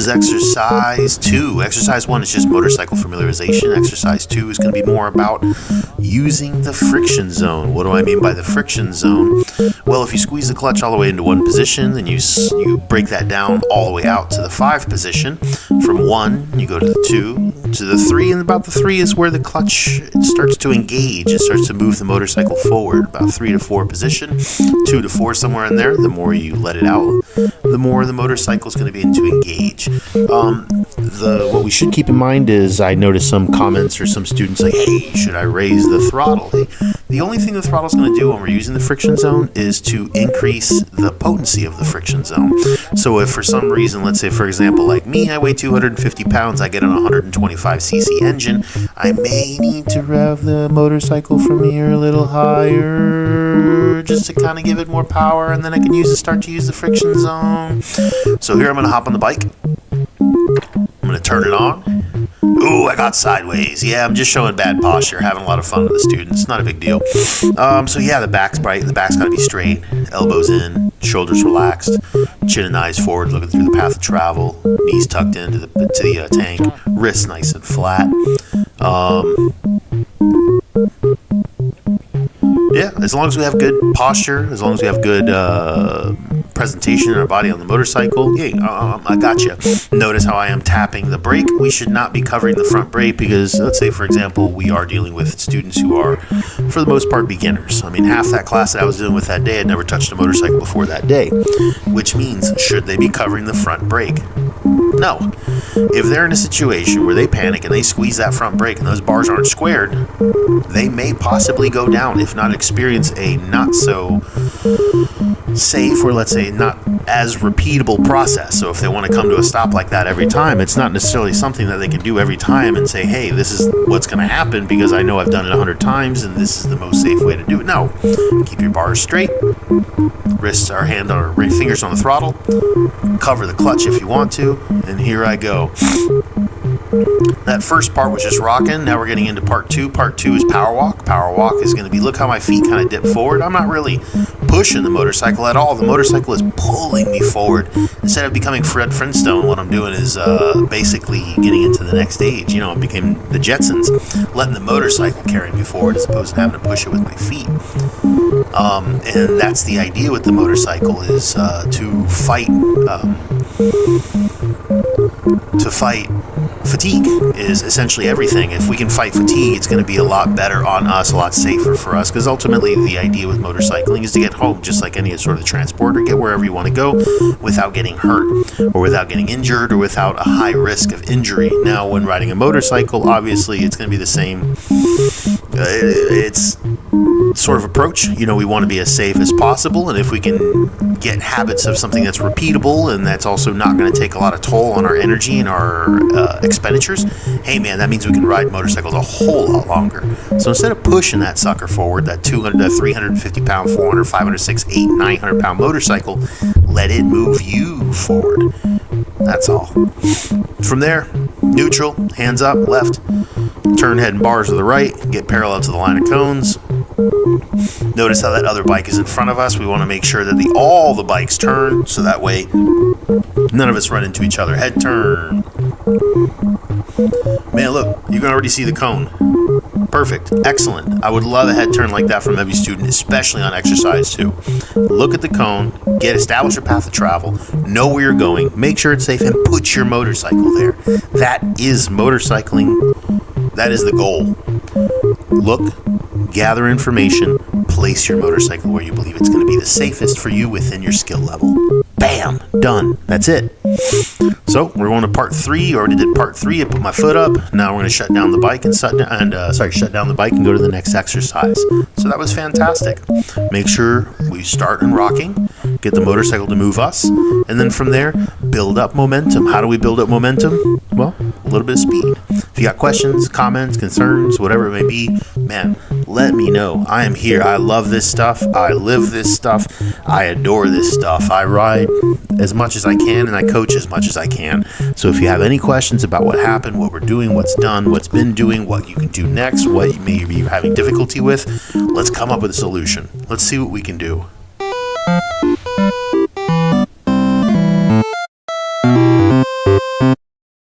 is exercise 2. Exercise 1 is just motorcycle familiarization. Exercise 2 is going to be more about using the friction zone. What do I mean by the friction zone? Well, if you squeeze the clutch all the way into one position, then you break that down all the way out to the 5 position. From 1, you go to the 2, to the 3, and about the 3 is where the clutch starts to engage. It starts to move the motorcycle forward. About 3 to 4 position, 2 to 4 somewhere in there. The more you let it out, the more the motorcycle is going to begin to engage. What we should keep in mind is I noticed some comments or some students like, hey, should I raise the throttle? Hey, the only thing the throttle is going to do when we're using the friction zone is to increase the potency of the friction zone. So if for some reason, let's say for example, like me, I weigh 250 pounds, I get an 125cc engine, I may need to rev the motorcycle from here a little higher just to kind of give it more power, and then I can start to use the friction zone. So here I'm going to hop on the bike. I'm going to turn it on. Ooh, I got sideways. Yeah, I'm just showing bad posture, having a lot of fun with the students. Not a big deal. So yeah, the back's bright. The back's got to be straight. Elbows in, shoulders relaxed, chin and eyes forward, looking through the path of travel. Knees tucked into the tank. Wrists nice and flat. Yeah, as long as we have good posture, as long as we have good presentation in our body on the motorcycle, I got you. Notice how I am tapping the brake. We should not be covering the front brake because, let's say, for example, we are dealing with students who are, for the most part, beginners. I mean, half that class that I was dealing with that day had never touched a motorcycle before that day, which means, should they be covering the front brake? No. If they're in a situation where they panic and they squeeze that front brake and those bars aren't squared, they may possibly go down, if not experience a not so safe, or let's say not as repeatable process. So if they want to come to a stop like that every time, it's not necessarily something that they can do every time and say, hey, this is what's going to happen because I know I've done it 100 times and this is the most safe way to do it. No. Keep your bars straight. Wrists or fingers on the throttle. Cover the clutch if you want to. And here I go. That first part was just rocking. Now we're getting into part 2. Part 2 is power walk. Power walk is going to be, look how my feet kind of dip forward. I'm not really pushing the motorcycle at all. The motorcycle is pulling me forward. Instead of becoming Fred Flintstone, what I'm doing is basically getting into the next stage. I became the Jetsons, letting the motorcycle carry me forward as opposed to having to push it with my feet. And that's the idea with the motorcycle is to fight fatigue is essentially everything. If we can fight fatigue, it's going to be a lot better on us, a lot safer for us, because ultimately the idea with motorcycling is to get home just like any sort of transport, or get wherever you want to go without getting hurt or without getting injured or without a high risk of injury. Now, when riding a motorcycle, obviously it's going to be the same. It's sort of approach. We want to be as safe as possible, and if we can get habits of something that's repeatable and that's also not going to take a lot of toll on our energy and our expenditures, hey man, that means we can ride motorcycles a whole lot longer. So instead of pushing that sucker forward, that 200, that 350 pound, 400, 500, 600, 800, 900 pound motorcycle, let it move you forward. That's all. From there, neutral, hands up, left, turn head and bars to the right, get parallel to the line of cones. Notice how that other bike is in front of us. We want to make sure that all the bikes turn, so that way none of us run into each other. Head turn. Man, look, you can already see the cone. Perfect. Excellent. I would love a head turn like that from every student, especially on exercise 2. Look at the cone, establish your path of travel, know where you're going, make sure it's safe, and put your motorcycle there. That is motorcycling. That is the goal. Look, gather information, place your motorcycle where you believe it's going to be the safest for you within your skill level. Bam! Done. That's it. So we're going to part 3. Already did part 3. I put my foot up. Now we're going to shut down the bike and shut down the bike and go to the next exercise. So that was fantastic. Make sure we start in rocking, get the motorcycle to move us, and then from there, build up momentum. How do we build up momentum? Well, a little bit of speed. If you got questions, comments, concerns, whatever it may be, man, let me know. I am here. I love this stuff. I live this stuff. I adore this stuff. I ride as much as I can, and I coach as much as I can. So if you have any questions about what happened, what we're doing, what's done, what's been doing, what you can do next, what you may be having difficulty with, let's come up with a solution. Let's see what we can do.